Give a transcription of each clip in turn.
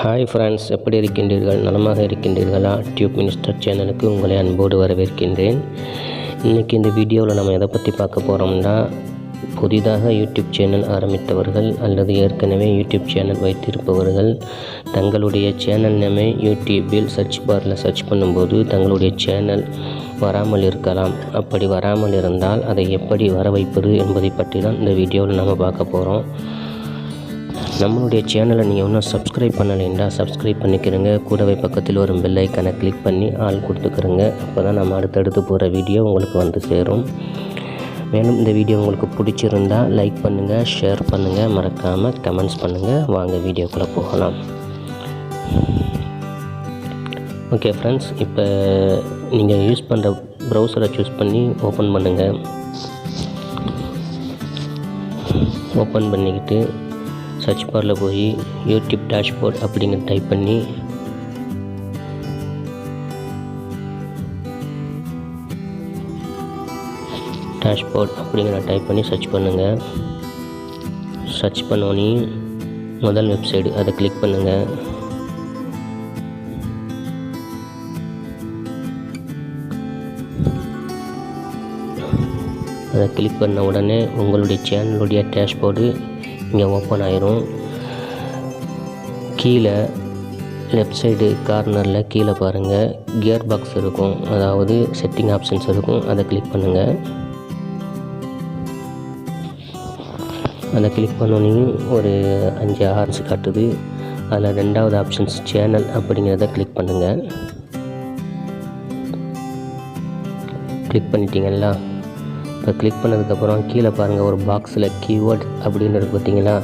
Hi friends, எப்படி இருக்கின்றீர்கள்? நலமாக இருக்கின்றீர்களா? டியூப் மினிஸ்டர் சேனலுக்கு உங்களை அன்போடு வரவேற்கின்றேன். இன்றைக்கி இந்த வீடியோவில் நம்ம எதை பற்றி பார்க்க போகிறோம்னா, புதிதாக யூடியூப் சேனல் ஆரம்பித்தவர்கள் அல்லது ஏற்கனவே யூடியூப் சேனல் வைத்திருப்பவர்கள் தங்களுடைய சேனல் நேமை யூடியூப்பில் சர்ச் பாரில் சர்ச் பண்ணும்போது தங்களுடைய சேனல் வராமல் இருக்கலாம். அப்படி வராமல் இருந்தால் அதை எப்படி வர வைப்பது என்பதை பற்றி தான் இந்த வீடியோவில் நம்ம பார்க்க போகிறோம். நம்மளுடைய சேனலை நீங்கள் இன்னும் சப்ஸ்கிரைப் பண்ணலைன்னா சப்ஸ்கிரைப் பண்ணிக்கிறங்க. கூடவே பக்கத்தில் ஒரு பெல் ஐக்கானை கிளிக் பண்ணி ஆல் கொடுத்துக்கிறங்க. அப்போ தான் நம்ம அடுத்தடுத்து போகிற வீடியோ உங்களுக்கு வந்து சேரும். மேலும் இந்த வீடியோ உங்களுக்கு பிடிச்சிருந்தால் லைக் பண்ணுங்கள், ஷேர் பண்ணுங்கள், மறக்காமல் கமெண்ட்ஸ் பண்ணுங்கள். வாங்க வீடியோக்குள்ளே போகலாம். ஓகே ஃப்ரெண்ட்ஸ், இப்போ நீங்கள் யூஸ் பண்ணுற ப்ரௌசரை சூஸ் பண்ணி ஓப்பன் பண்ணுங்கள். ஓப்பன் பண்ணிக்கிட்டு சர்ச் பாரில் போய் யூடியூப் டேஷ்போர்ட் அப்படிங்கிற டைப் பண்ணி சர்ச் பண்ணுங்கள். சர்ச் பண்ணோன்னே முதல் வெப்சைடு அதை கிளிக் பண்ணுங்கள். அதை கிளிக் பண்ண உடனே உங்களுடைய சேனலுடைய டேஷ்போர்டு இங்கே ஓப்பன் ஆயிரும். கீழே லெஃப்ட் சைடு கார்னரில் கீழே பாருங்கள், கியர் பாக்ஸ் இருக்கும், அதாவது செட்டிங் ஆப்ஷன்ஸ் இருக்கும். அதை கிளிக் பண்ணுங்கள். அதை கிளிக் பண்ணோன்னே ஒரு 5 ஆப்ஷன்ஸ் காட்டுது. அதில் 2வது ஆப்ஷன்ஸ் சேனல் அப்படிங்கிறத கிளிக் பண்ணுங்கள். கிளிக் பண்ணிட்டீங்களா? இப்போ கிளிக் பண்ணதுக்கப்புறம் கீழே பாருங்கள், ஒரு பாக்ஸில் கீவேர்ட் அப்படின்னு இருக்கு பார்த்தீங்களா?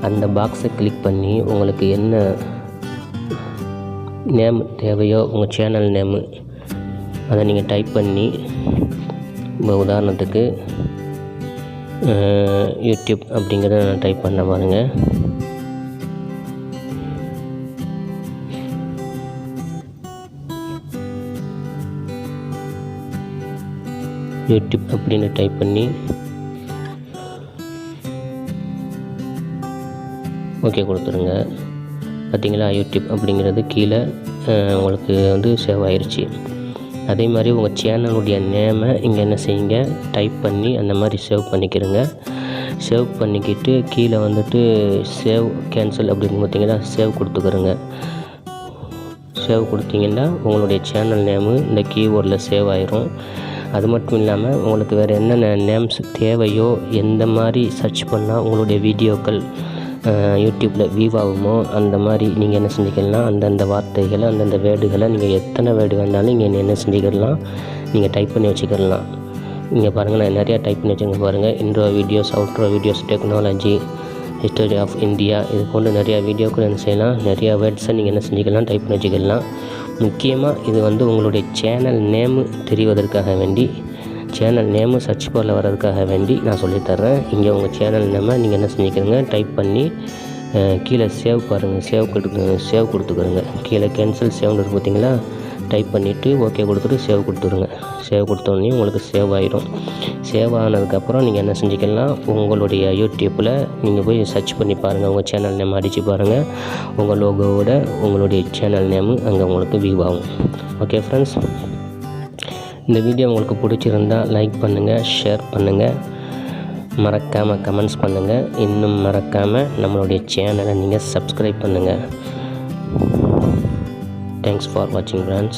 அந்த பாக்ஸை கிளிக் பண்ணி உங்களுக்கு என்ன நேம் தேவையோ உங்கள் சேனல் நேமு அதை நீங்கள் டைப் பண்ணி, இப்போ உதாரணத்துக்கு யூடியூப் அப்படிங்கிறத நான் டைப் பண்ண பாருங்கள். யூடியூப் அப்படின்னு டைப் பண்ணி ஓகே கொடுத்துருங்க. பார்த்தீங்களா, யூடியூப் அப்படிங்கிறது கீழே உங்களுக்கு வந்து சேவ் ஆயிடுச்சு. அதே மாதிரி உங்கள் சேனலுடைய நேமை இங்கே என்ன செய்யுங்க, டைப் பண்ணி அந்த மாதிரி சேவ் பண்ணிக்கிறங்க. சேவ் பண்ணிக்கிட்டு கீழே வந்துட்டு சேவ் கேன்சல் அப்படின்னு பார்த்தீங்கன்னா சேவ் கொடுத்துக்கிறங்க. சேவ் கொடுத்தீங்கன்னா உங்களுடைய சேனல் நேமு இந்த கீபோர்டில் சேவ் ஆயிரும். அது மட்டும் இல்லாமல் உங்களுக்கு வேறு என்னென்ன நேம்ஸ் தேவையோ, எந்த மாதிரி சர்ச் பண்ணால் உங்களுடைய வீடியோக்கள் யூடியூப்பில் வியூ ஆகுமோ அந்த மாதிரி நீங்கள் என்ன செஞ்சுக்கலாம், அந்தந்த வார்த்தைகளை அந்தந்த வேர்டுகளை நீங்கள் எத்தனை வேர்டு வேண்டாலும் நீங்கள் என்ன செஞ்சுக்கலாம், நீங்கள் டைப் பண்ணி வச்சுக்கலாம். இங்கே பாருங்கள், நான் நிறையா டைப் பண்ணி வச்சுங்க பாருங்கள். Intro videos, outro videos, technology, history of India, இது போன்று நிறையா வீடியோக்கள் என்ன செய்யலாம், நிறையா வேர்ட்ஸை நீங்கள் என்ன செஞ்சுக்கலாம், டைப் பண்ணி வச்சுக்கலாம். முக்கியமாக இது வந்து உங்களுடைய சேனல் நேமு தெரிவதற்காக வேண்டி, சேனல் நேமு சர்ச் பாரில் வர்றதுக்காக வேண்டி நான் சொல்லித்தர்றேன். இங்கே உங்கள் சேனல் நேமை நீங்கள் என்ன செஞ்சுக்கிறீங்க, டைப் பண்ணி கீழே சேவ் பாருங்கள், சேவ் கொடுத்துக்கிறங்க. கீழே கேன்சல் சேவ்னு இருக்கு பார்த்தீங்களா? டைப் பண்ணிவிட்டு ஓகே கொடுத்துட்டு சேவ் கொடுத்துருங்க. சேவ் கொடுத்தோடனே உங்களுக்கு சேவ் ஆகிடும். சேவ் ஆனதுக்கப்புறம் நீங்கள் என்ன செஞ்சுக்கலாம், உங்களுடைய யூடியூப்பில் நீங்கள் போய் சர்ச் பண்ணி பாருங்கள். உங்கள் சேனல் நேம் அடித்து பாருங்கள். உங்கள் லோகோவோட உங்களுடைய சேனல் நேமு அங்கே உங்களுக்கு வியூ ஆகும். ஓகே ஃப்ரெண்ட்ஸ், இந்த வீடியோ உங்களுக்கு பிடிச்சிருந்தால் லைக் பண்ணுங்கள், ஷேர் பண்ணுங்கள், மறக்காமல் கமெண்ட்ஸ் பண்ணுங்கள். இன்னும் மறக்காமல் நம்மளுடைய சேனலை நீங்கள் சப்ஸ்கிரைப் பண்ணுங்கள். தேங்க்ஸ் ஃபார் வாட்சிங் ஃப்ரெண்ட்ஸ்.